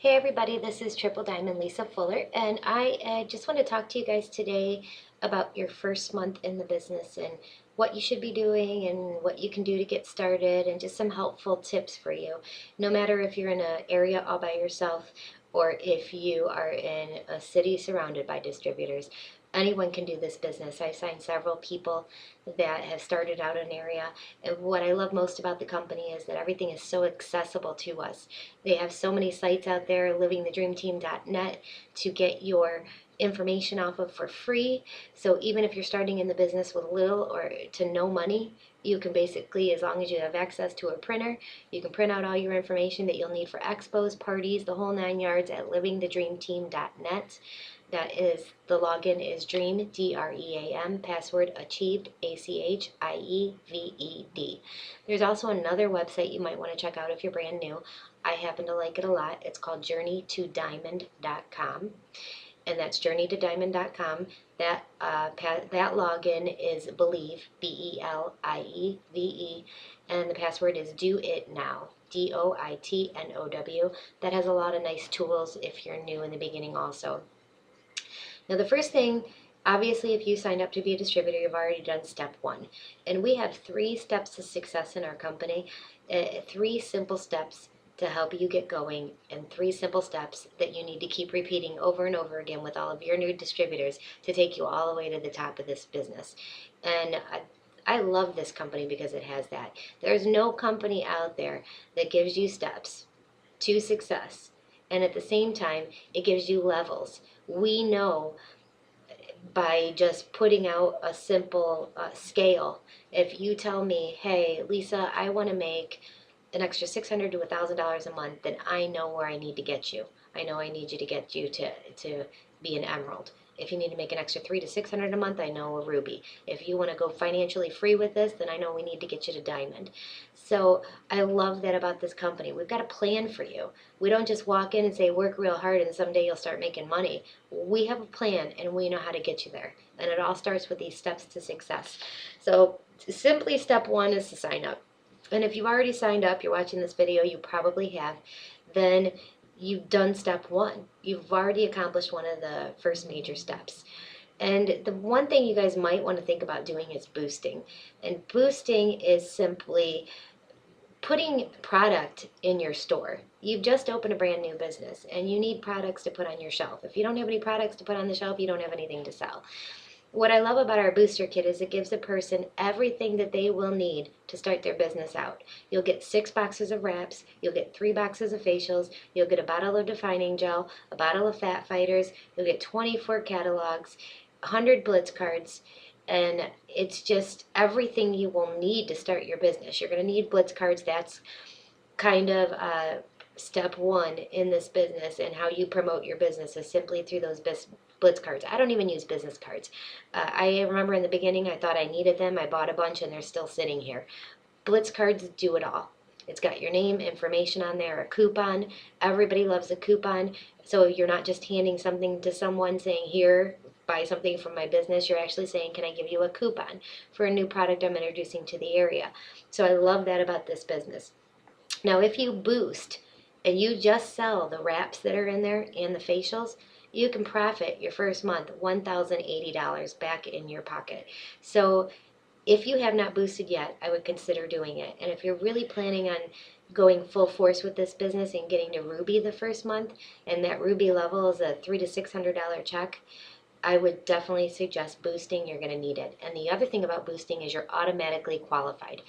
Hey everybody, this is Triple Diamond Lisa Fuller, and I just want to talk to you guys today about your first month in the business and what you should be doing and what you can do to get started and just some helpful tips for you. No matter if you're in an area all by yourself or if you are in a city surrounded by distributors, anyone can do this business. I've signed several people that have started out in an area, and what I love most about the company is that everything is so accessible to us. They have so many sites out there, livingthedreamteam.net, to get your information off of for free. So even if you're starting in the business with little or to no money, you can basically, as long as you have access to a printer, you can print out all your information that you'll need for expos, parties, the whole 9 yards at livingthedreamteam.net. That is, the login is DREAM, DREAM, password achieved, ACHIEVED. There's also another website you might want to check out if you're brand new. I happen to like it a lot. It's called journeytodiamond.com, and that's journeytodiamond.com. That login is Believe, BELIEVE, and the password is Do It Now, DOITNOW. That has a lot of nice tools if you're new in the beginning also. Now, the first thing, obviously, if you signed up to be a distributor, you've already done step one. And we have 3 steps to success in our company, 3 simple steps to help you get going, and 3 simple steps that you need to keep repeating over and over again with all of your new distributors to take you all the way to the top of this business. And I love this company because it has that. There's no company out there that gives you steps to success, and at the same time, it gives you levels. We know by just putting out a simple scale. If you tell me, hey, Lisa, I want to make an extra $600 to $1,000 a month, then I know where I need to get you. I know I need you to get you to be an emerald. If you need to make an extra $300 to $600 a month, I know a ruby. If you want to go financially free with this, then I know we need to get you to diamond. So I love that about this company. We've got a plan for you. We don't just walk in and say, work real hard and someday you'll start making money. We have a plan and we know how to get you there. And it all starts with these steps to success. So simply step one is to sign up. And if you've already signed up, you're watching this video, you probably have, then you've done step one. You've already accomplished one of the first major steps. And the one thing you guys might want to think about doing is boosting. And boosting is simply putting product in your store. You've just opened a brand new business and you need products to put on your shelf. If you don't have any products to put on the shelf, you don't have anything to sell. What I love about our booster kit is it gives a person everything that they will need to start their business out. You'll get 6 boxes of wraps, you'll get 3 boxes of facials, you'll get a bottle of defining gel, a bottle of fat fighters, you'll get 24 catalogs, 100 blitz cards, and it's just everything you will need to start your business. You're going to need blitz cards. That's kind of step one in this business, and how you promote your business is simply through those blitz cards. I don't even use business cards. I remember in the beginning I thought I needed them. I bought a bunch and they're still sitting here. Blitz cards do it all. It's got your name, information on there, a coupon. Everybody loves a coupon. So you're not just handing something to someone saying, here, buy something from my business. You're actually saying, can I give you a coupon for a new product I'm introducing to the area? So I love that about this business. Now, if you boost and you just sell the wraps that are in there and the facials, you can profit your first month $1,080 back in your pocket. So if you have not boosted yet, I would consider doing it. And if you're really planning on going full force with this business and getting to Ruby the first month, and that Ruby level is a $300 to $600 check, I would definitely suggest boosting. You're going to need it. And the other thing about boosting is you're automatically qualified.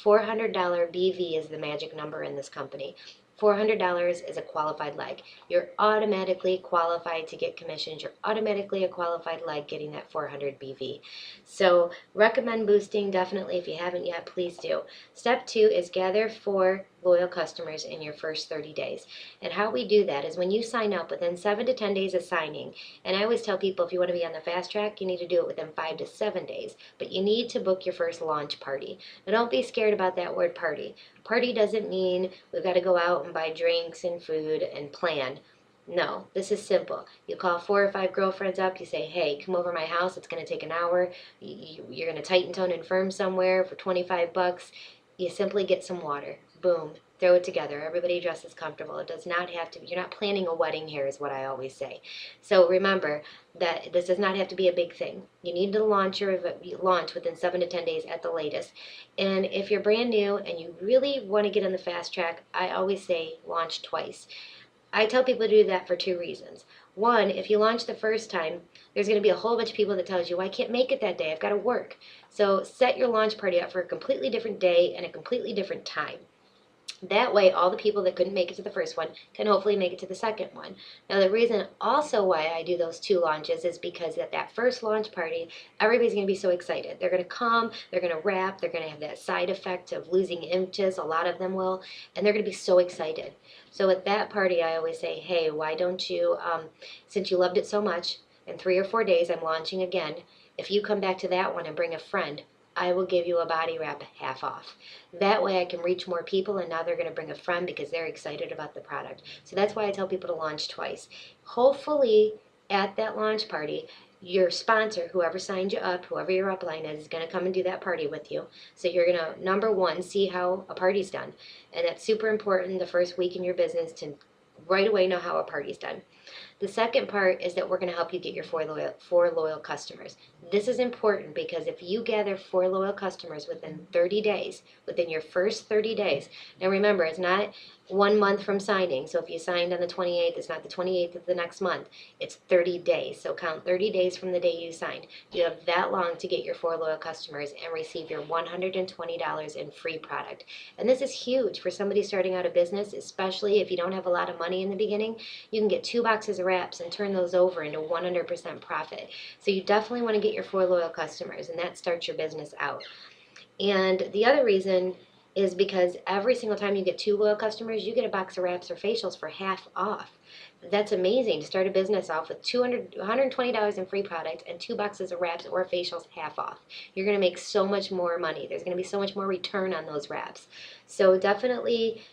$400 BV is the magic number in this company. $400 is a qualified leg. You're automatically qualified to get commissions. You're automatically a qualified leg getting that 400 BV. So recommend boosting definitely. If you haven't yet, please do. Step 2 is gather 4 loyal customers in your first 30 days. And how we do that is when you sign up within 7 to 10 days of signing, and I always tell people if you want to be on the fast track, you need to do it within 5 to 7 days, but you need to book your first launch party. Now don't be scared about that word party. Party doesn't mean we've got to go out and buy drinks and food and plan. No, this is simple. You call 4 or 5 girlfriends up, you say, hey, come over my house, it's going to take an hour, you're going to tighten, tone, and firm somewhere for 25 bucks. You simply get some water. Boom. throw it together. Everybody dresses comfortable. It does not have to, you're not planning a wedding here is what I always say. So remember that this does not have to be a big thing. You need to launch within 7 to 10 days at the latest. And if you're brand new and you really want to get on the fast track, I always say launch twice. I tell people to do that for 2 reasons. One, if you launch the first time, there's going to be a whole bunch of people that tells you, well, I can't make it that day, I've got to work. So set your launch party up for a completely different day and a completely different time. That way, all the people that couldn't make it to the first one can hopefully make it to the second one. Now, the reason also why I do those 2 launches is because at that first launch party, everybody's going to be so excited. They're going to come, they're going to wrap, they're going to have that side effect of losing inches, a lot of them will, and they're going to be so excited. So at that party, I always say, hey, why don't you, since you loved it so much, in 3 or 4 days, I'm launching again. If you come back to that one and bring a friend, I will give you a body wrap half off. That way I can reach more people, and now they're going to bring a friend because they're excited about the product. So that's why I tell people to launch twice. Hopefully at that launch party, your sponsor, whoever signed you up, whoever your upline is going to come and do that party with you. So you're going to, number one, see how a party's done. And that's super important the first week in your business to right away know how a party's done. The second part is that we're going to help you get your 4 loyal customers. This is important because if you gather 4 loyal customers within 30 days, within your first 30 days, now remember, it's not 1 month from signing. So if you signed on the 28th, it's not the 28th of the next month. It's 30 days. So count 30 days from the day you signed. You have that long to get your 4 loyal customers and receive your $120 in free product. And this is huge for somebody starting out a business, especially if you don't have a lot of money in the beginning. You can get 2 boxes of wraps and turn those over into 100% profit. So you definitely want to get your 4 loyal customers, and that starts your business out. And the other reason is because every single time you get 2 loyal customers, you get a box of wraps or facials for half off. That's amazing to start a business off with $120 in free product and 2 boxes of wraps or facials half off. You're going to make so much more money. There's going to be so much more return on those wraps. So definitely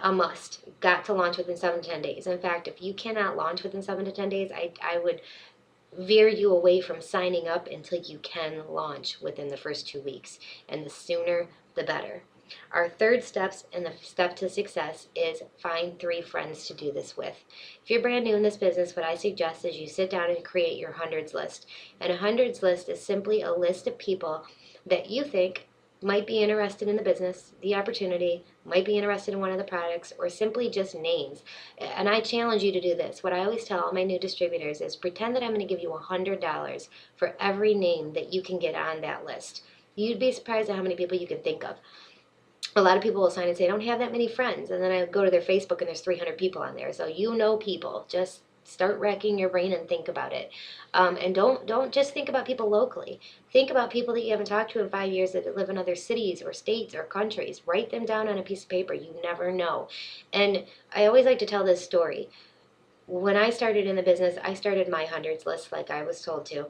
a must. Got to launch within 7 to 10 days. In fact, if you cannot launch within 7 to 10 days, I would veer you away from signing up until you can launch within the first 2 weeks. And the sooner, the better. Our third steps and the step to success is find 3 friends to do this with. If you're brand new in this business, what I suggest is you sit down and create your hundreds list. And a hundreds list is simply a list of people that you think might be interested in the business, the opportunity, might be interested in one of the products, or simply just names. And I challenge you to do this. What I always tell all my new distributors is pretend that I'm going to give you $100 for every name that you can get on that list. You'd be surprised at how many people you can think of. A lot of people will sign and say, I don't have that many friends. And then I go to their Facebook and there's 300 people on there. So you know people. Just start racking your brain and think about it. And don't just think about people locally. Think about people that you haven't talked to in 5 years that live in other cities or states or countries. Write them down on a piece of paper. You never know. And I always like to tell this story. When I started in the business, I started my hundreds list like I was told to.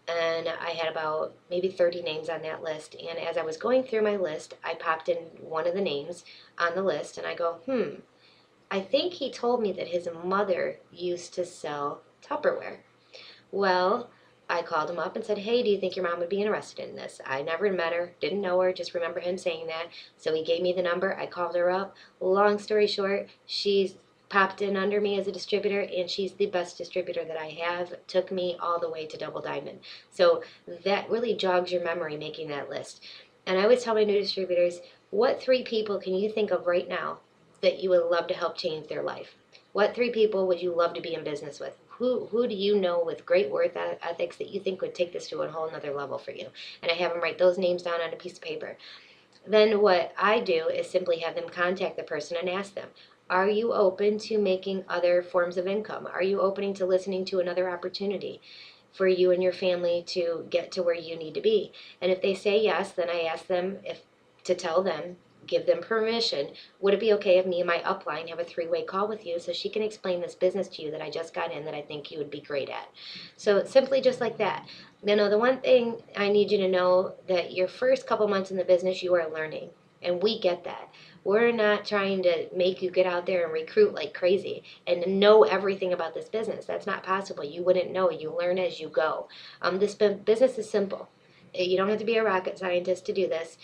And I had about maybe 30 names on that list. And as I was going through my list, I popped in one of the names on the list and I go, I think he told me that his mother used to sell Tupperware. Well, I called him up and said, hey, do you think your mom would be interested in this? I never met her, didn't know her, just remember him saying that. So he gave me the number. I called her up. Long story short, she's popped in under me as a distributor, and she's the best distributor that I have. Took me all the way to Double Diamond. So that really jogs your memory making that list. And I always tell my new distributors, what 3 people can you think of right now that you would love to help change their life? What 3 people would you love to be in business with? Who do you know with great work ethics that you think would take this to a whole nother level for you? And I have them write those names down on a piece of paper. Then what I do is simply have them contact the person and ask them, are you open to making other forms of income? Are you open to listening to another opportunity for you and your family to get to where you need to be? And if they say yes, then I ask them to tell them, give them permission. Would it be okay if me and my upline have a 3-way call with you so she can explain this business to you that I just got in that I think you would be great at? So simply just like that. You know, the one thing I need you to know that your first couple months in the business, you are learning. And we get that. We're not trying to make you get out there and recruit like crazy and know everything about this business. That's not possible. You wouldn't know. You learn as you go. This business is simple. You don't have to be a rocket scientist to do this.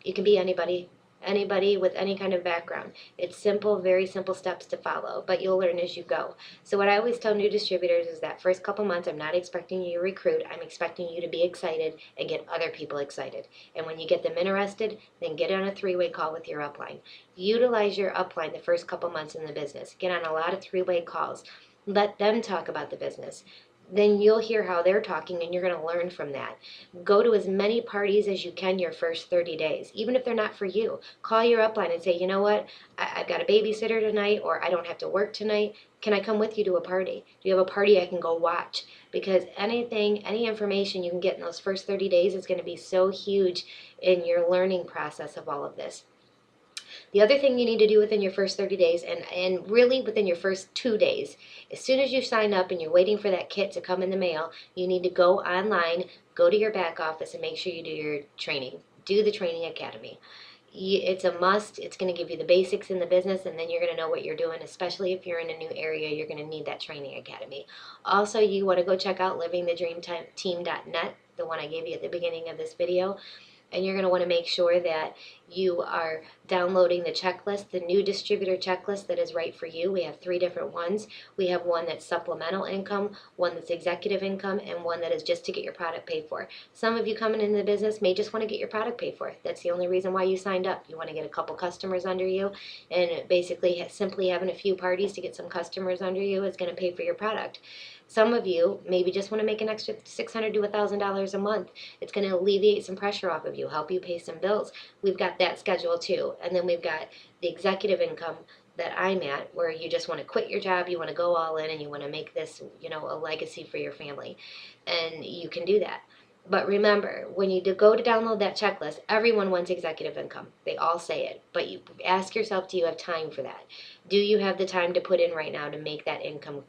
You can be anybody. anybody with any kind of background. It's simple, very simple steps to follow, but you'll learn as you go. So what I always tell new distributors is that first couple months, I'm not expecting you to recruit. I'm expecting you to be excited and get other people excited. And when you get them interested, then get on a three-way call with your upline. Utilize your upline the first couple months in the business. Get on a lot of three-way calls. Let them talk about the business. Then you'll hear how they're talking and you're going to learn from that. Go to as many parties as you can your first 30 days, even if they're not for you. Call your upline and say, you know what, I've got a babysitter tonight, or I don't have to work tonight. Can I come with you to a party? Do you have a party I can go watch? Because anything, any information you can get in those first 30 days is going to be so huge in your learning process of all of this. The other thing you need to do within your first 30 days, and really within your first 2 days, as soon as you sign up and you're waiting for that kit to come in the mail, you need to go online, go to your back office, and make sure you do your training. Do the training academy. It's a must. It's going to give you the basics in the business, and then you're going to know what you're doing, especially if you're in a new area. You're going to need that training academy. Also, you want to go check out livingthedreamteam.net, the one I gave you at the beginning of this video. And you're going to want to make sure that you are downloading the checklist, the new distributor checklist that is right for you. We have 3 different ones. We have one that's supplemental income, one that's executive income, and one that is just to get your product paid for. Some of you coming into the business may just want to get your product paid for. That's the only reason why you signed up. You want to get a couple customers under you, and basically simply having a few parties to get some customers under you is going to pay for your product. Some of you maybe just want to make an extra $600 to $1,000 a month. It's going to alleviate some pressure off of you, help you pay some bills. We've got that schedule too. And then we've got the executive income that I'm at, where you just want to quit your job, you want to go all in, and you want to make this, a legacy for your family. And you can do that. But remember, when you go to download that checklist, everyone wants executive income. They all say it. But you ask yourself, do you have time for that? Do you have the time to put in right now to make that income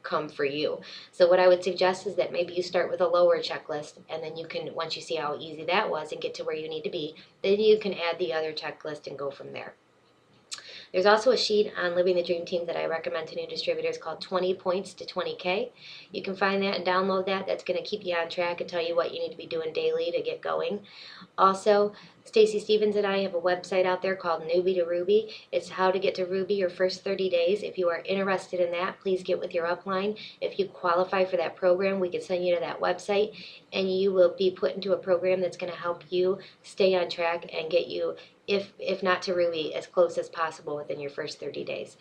come for you? So what I would suggest is that maybe you start with a lower checklist, and then you can, once you see how easy that was and get to where you need to be, then you can add the other checklist and go from there. There's also a sheet on Living the Dream Team that I recommend to new distributors called 20 Points to 20K. You can find that and download that. That's going to keep you on track and tell you what you need to be doing daily to get going. Also, Stacy Stevens and I have a website out there called Newbie to Ruby. It's how to get to Ruby your first 30 days. If you are interested in that, please get with your upline. If you qualify for that program, we can send you to that website, and you will be put into a program that's going to help you stay on track and get you, if not to Ruby, as close as possible within your first 30 days.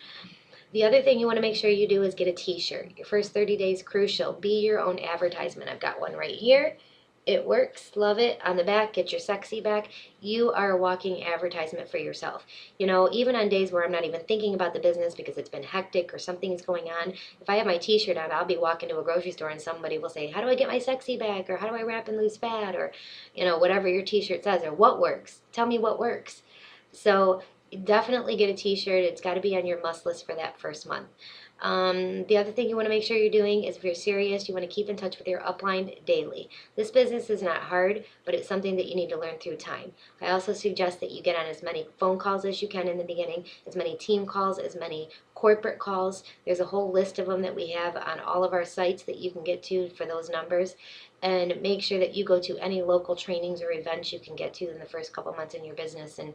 The other thing you want to make sure you do is get a t-shirt. Your first 30 days crucial. Be your own advertisement. I've got one right here. It works. Love it. On the back, get your sexy back. You are a walking advertisement for yourself. Even on days where I'm not even thinking about the business because it's been hectic or something is going on, if I have my t-shirt on, I'll be walking to a grocery store and somebody will say, how do I get my sexy back? Or how do I wrap and lose fat? Or, whatever your t-shirt says, or what works. Tell me what works. So definitely get a t-shirt. It's got to be on your must list for that first month. The other thing you want to make sure you're doing is, if you're serious, you want to keep in touch with your upline daily. This business is not hard, but it's something that you need to learn through time. I also suggest that you get on as many phone calls as you can in the beginning, as many team calls, as many corporate calls. There's a whole list of them that we have on all of our sites that you can get to for those numbers. And make sure that you go to any local trainings or events you can get to in the first couple months in your business. And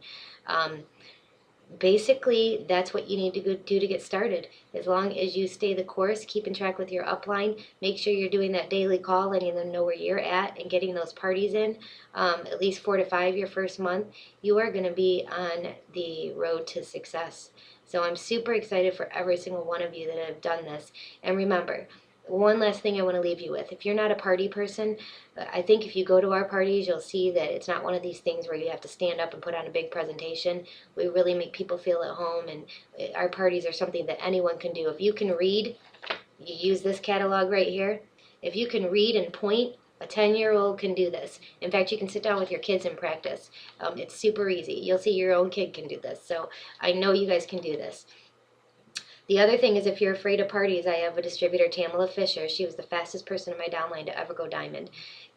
basically, that's what you need to do to get started. As long as you stay the course, keeping track with your upline, make sure you're doing that daily call, letting them know where you're at, and getting those parties in, at least 4 to 5 your first month, you are going to be on the road to success. So I'm super excited for every single one of you that have done this. And remember, one last thing I want to leave you with. If you're not a party person, I think if you go to our parties, you'll see that it's not one of these things where you have to stand up and put on a big presentation. We really make people feel at home, and our parties are something that anyone can do. If you can read, you use this catalog right here. If you can read and point, a 10-year-old can do this. In fact, you can sit down with your kids and practice. It's super easy. You'll see your own kid can do this. So I know you guys can do this. The other thing is, if you're afraid of parties, I have a distributor, Tamala Fisher. She was the fastest person in my downline to ever go diamond.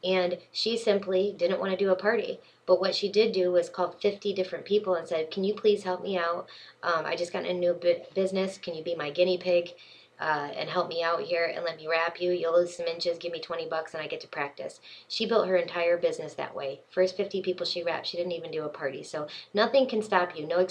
And she simply didn't want to do a party. But what she did do was call 50 different people and said, can you please help me out? I just got a new business. Can you be my guinea pig? and help me out here and let me wrap you. You'll lose some inches, give me 20 bucks, and I get to practice. She built her entire business that way. First 50 people she wrapped, she didn't even do a party. So nothing can stop you. No